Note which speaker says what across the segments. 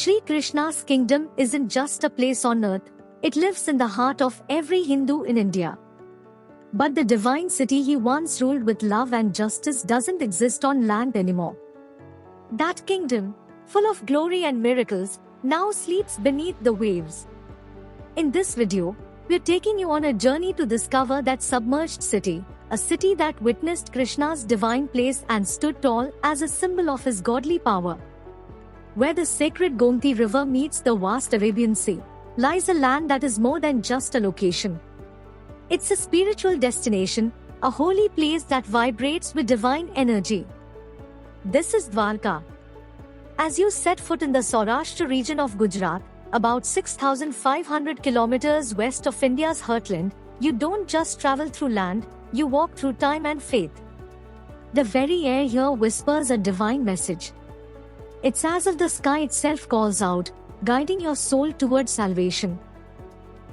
Speaker 1: Shri Krishna's kingdom isn't just a place on earth, it lives in the heart of every Hindu in India. But the divine city he once ruled with love and justice doesn't exist on land anymore. That kingdom, full of glory and miracles, now sleeps beneath the waves. In this video, we're taking you on a journey to discover that submerged city, a city that witnessed Krishna's divine place and stood tall as a symbol of his godly power. Where the sacred Gomti River meets the vast Arabian Sea, lies a land that is more than just a location. It's a spiritual destination, a holy place that vibrates with divine energy. This is Dwarka. As you set foot in the Saurashtra region of Gujarat, about 6,500 kilometers west of India's heartland, you don't just travel through land, you walk through time and faith. The very air here whispers a divine message. It's as if the sky itself calls out, guiding your soul towards salvation.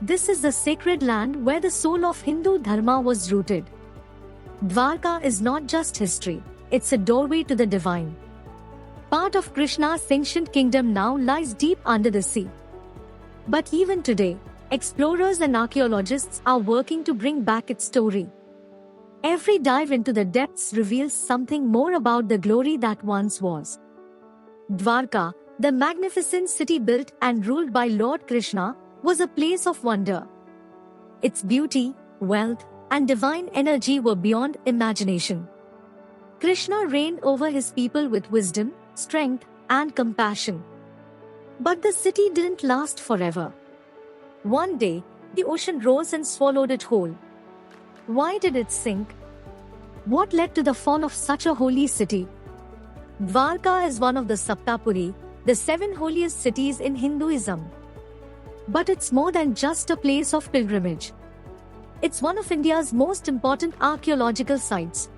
Speaker 1: This is the sacred land where the soul of Hindu Dharma was rooted. Dwarka is not just history, it's a doorway to the divine. Part of Krishna's ancient kingdom now lies deep under the sea. But even today, explorers and archaeologists are working to bring back its story. Every dive into the depths reveals something more about the glory that once was. Dwarka, the magnificent city built and ruled by Lord Krishna, was a place of wonder. Its beauty, wealth, and divine energy were beyond imagination. Krishna reigned over his people with wisdom, strength, and compassion. But the city didn't last forever. One day, the ocean rose and swallowed it whole. Why did it sink? What led to the fall of such a holy city? Dwarka is one of the Saptapuri, the 7 holiest cities in Hinduism. But it's more than just a place of pilgrimage. It's one of India's most important archaeological sites.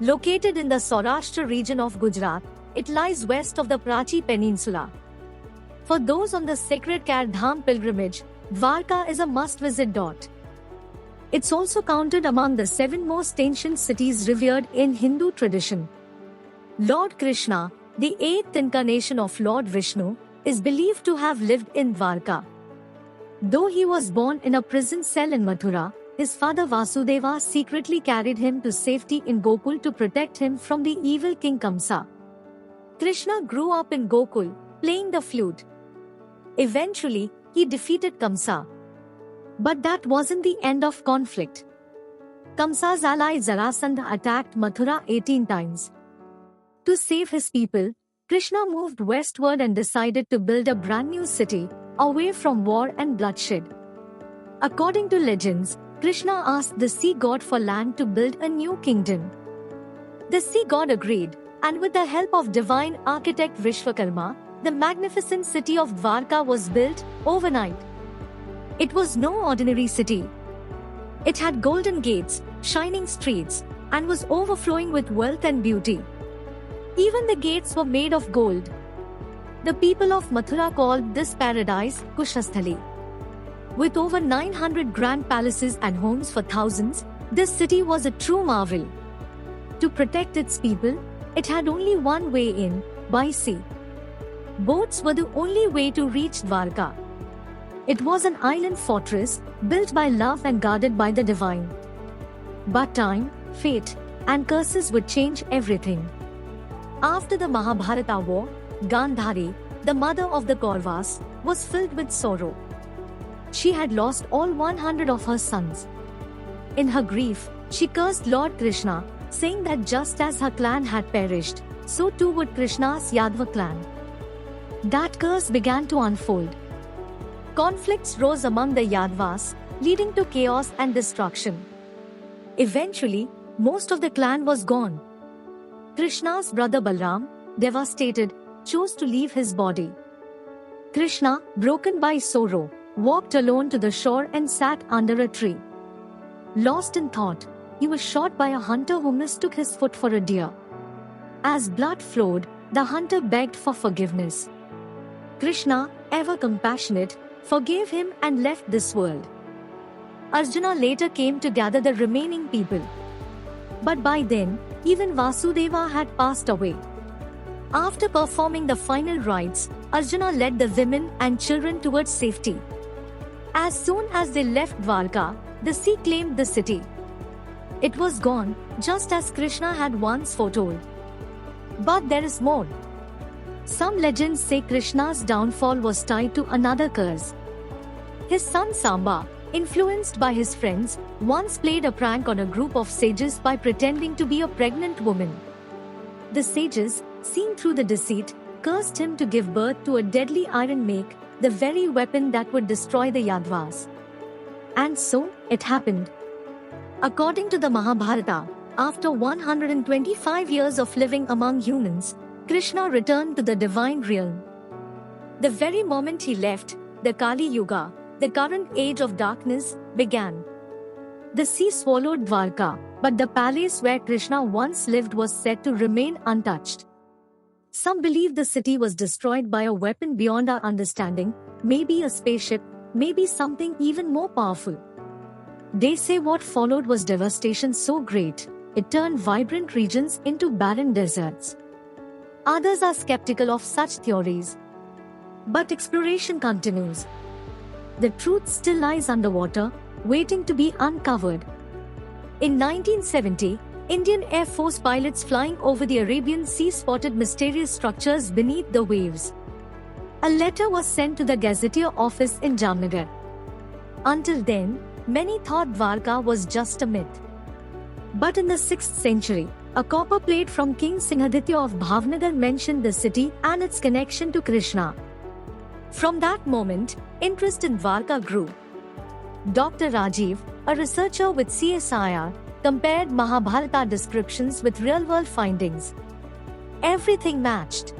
Speaker 1: Located in the Saurashtra region of Gujarat, it lies west of the Prachi Peninsula. For those on the sacred Kar Dham pilgrimage, Dwarka is a must-visit dot. It's also counted among the 7 most ancient cities revered in Hindu tradition. Lord Krishna, the 8th incarnation of Lord Vishnu, is believed to have lived in Dwarka. Though he was born in a prison cell in Mathura, his father Vasudeva secretly carried him to safety in Gokul to protect him from the evil king Kamsa. Krishna grew up in Gokul, playing the flute. Eventually, he defeated Kamsa. But that wasn't the end of conflict. Kamsa's ally Jarasandha attacked Mathura 18 times. To save his people, Krishna moved westward and decided to build a brand new city, away from war and bloodshed. According to legends, Krishna asked the sea god for land to build a new kingdom. The sea god agreed, and with the help of divine architect Vishwakarma, the magnificent city of Dwarka was built overnight. It was no ordinary city. It had golden gates, shining streets, and was overflowing with wealth and beauty. Even the gates were made of gold. The people of Mathura called this paradise Kushasthali. With over 900 grand palaces and homes for thousands, this city was a true marvel. To protect its people, it had only one way in, by sea. Boats were the only way to reach Dwarka. It was an island fortress, built by love and guarded by the divine. But time, fate, and curses would change everything. After the Mahabharata war, Gandhari, the mother of the Kauravas, was filled with sorrow. She had lost all 100 of her sons. In her grief, she cursed Lord Krishna, saying that just as her clan had perished, so too would Krishna's Yadava clan. That curse began to unfold. Conflicts rose among the Yadavas, leading to chaos and destruction. Eventually, most of the clan was gone. Krishna's brother Balram, devastated, chose to leave his body. Krishna, broken by sorrow, walked alone to the shore and sat under a tree. Lost in thought, he was shot by a hunter who mistook his foot for a deer. As blood flowed, the hunter begged for forgiveness. Krishna, ever compassionate, forgave him and left this world. Arjuna later came to gather the remaining people. But by then, even Vasudeva had passed away. After performing the final rites, Arjuna led the women and children towards safety. As soon as they left Dwarka, the sea claimed the city. It was gone, just as Krishna had once foretold. But there is more. Some legends say Krishna's downfall was tied to another curse. His son Samba, influenced by his friends, once played a prank on a group of sages by pretending to be a pregnant woman. The sages, seeing through the deceit, cursed him to give birth to a deadly iron make, the very weapon that would destroy the Yadavas. And so, it happened. According to the Mahabharata, after 125 years of living among humans, Krishna returned to the divine realm. The very moment he left, the Kali Yuga, the current age of darkness, began. The sea swallowed Dwarka, but the palace where Krishna once lived was said to remain untouched. Some believe the city was destroyed by a weapon beyond our understanding, maybe a spaceship, maybe something even more powerful. They say what followed was devastation so great, it turned vibrant regions into barren deserts. Others are skeptical of such theories. But exploration continues. The truth still lies underwater, waiting to be uncovered. In 1970, Indian Air Force pilots flying over the Arabian Sea spotted mysterious structures beneath the waves. A letter was sent to the Gazetteer office in Jamnagar. Until then, many thought Dwarka was just a myth. But in the 6th century, a copper plate from King Singhaditya of Bhavnagar mentioned the city and its connection to Krishna. From that moment, interest in Dwarka grew. Dr. Rajiv, a researcher with CSIR, compared Mahabharata descriptions with real-world findings. Everything matched.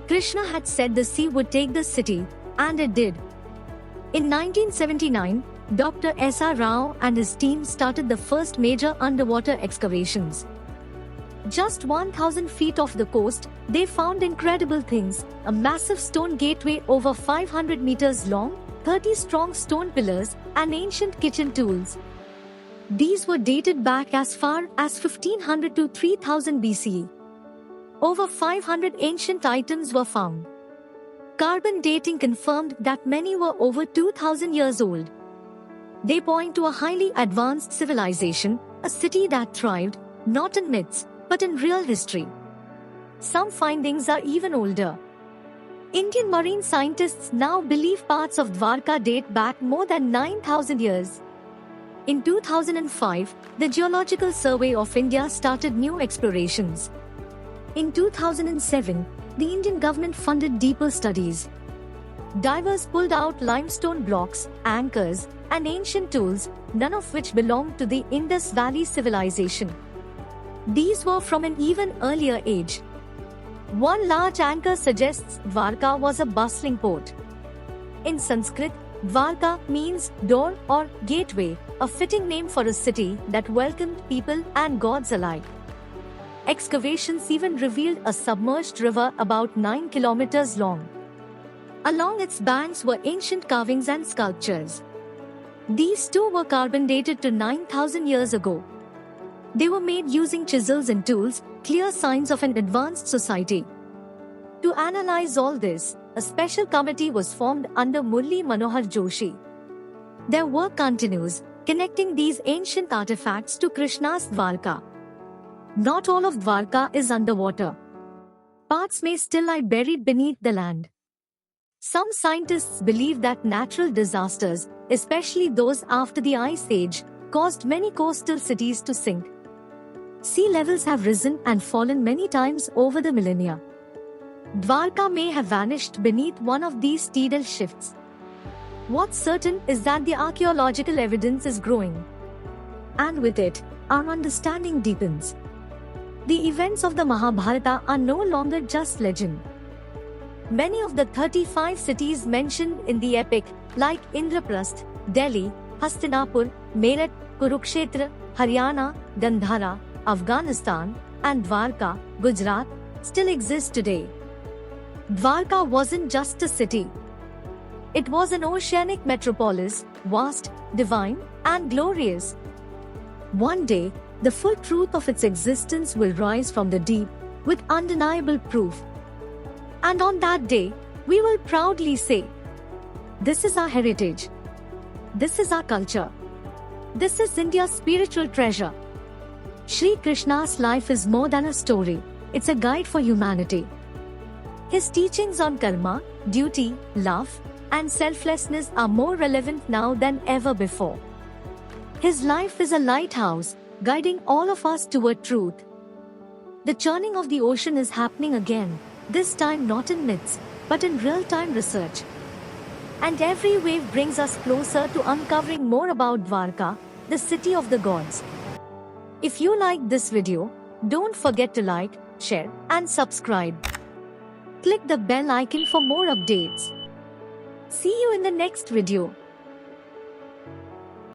Speaker 1: Krishna had said the sea would take the city, and it did. In 1979, Dr. S.R. Rao and his team started the first major underwater excavations. Just 1,000 feet off the coast, they found incredible things: a massive stone gateway over 500 meters long, 30 strong stone pillars, and ancient kitchen tools. These were dated back as far as 1500 to 3000 BCE. Over 500 ancient items were found. Carbon dating confirmed that many were over 2000 years old. They point to a highly advanced civilization, a city that thrived, not in myths, but in real history. Some findings are even older. Indian marine scientists now believe parts of Dwarka date back more than 9,000 years. In 2005, the Geological Survey of India started new explorations. In 2007, the Indian government funded deeper studies. Divers pulled out limestone blocks, anchors, and ancient tools, none of which belonged to the Indus Valley civilization. These were from an even earlier age. One large anchor suggests Dwarka was a bustling port. In Sanskrit, Dwarka means door or gateway, a fitting name for a city that welcomed people and gods alike. Excavations even revealed a submerged river about 9 kilometers long. Along its banks were ancient carvings and sculptures. These too were carbon dated to 9,000 years ago. They were made using chisels and tools, clear signs of an advanced society. To analyze all this, a special committee was formed under Murli Manohar Joshi. Their work continues, connecting these ancient artifacts to Krishna's Dwarka. Not all of Dwarka is underwater. Parts may still lie buried beneath the land. Some scientists believe that natural disasters, especially those after the Ice Age, caused many coastal cities to sink. Sea levels have risen and fallen many times over the millennia. Dwarka may have vanished beneath one of these tidal shifts. What's certain is that the archaeological evidence is growing. And with it, our understanding deepens. The events of the Mahabharata are no longer just legend. Many of the 35 cities mentioned in the epic, like Indraprasth, Delhi, Hastinapur, Meerut, Kurukshetra, Haryana, Gandhara, Afghanistan, and Dwarka, Gujarat, still exist today. Dwarka wasn't just a city. It was an oceanic metropolis, vast, divine, and glorious. One day, the full truth of its existence will rise from the deep, with undeniable proof. And on that day, We will proudly say, this is our heritage. This is our culture. This is India's spiritual treasure. Shri Krishna's life is more than a story, it's a guide for humanity. His teachings on karma, duty, love, and selflessness are more relevant now than ever before. His life is a lighthouse, guiding all of us toward truth. The churning of the ocean is happening again, this time not in myths, but in real-time research. And every wave brings us closer to uncovering more about Dwarka, the city of the gods. If you liked this video, don't forget to like, share, and subscribe. Click the bell icon for more updates. See you in the next video.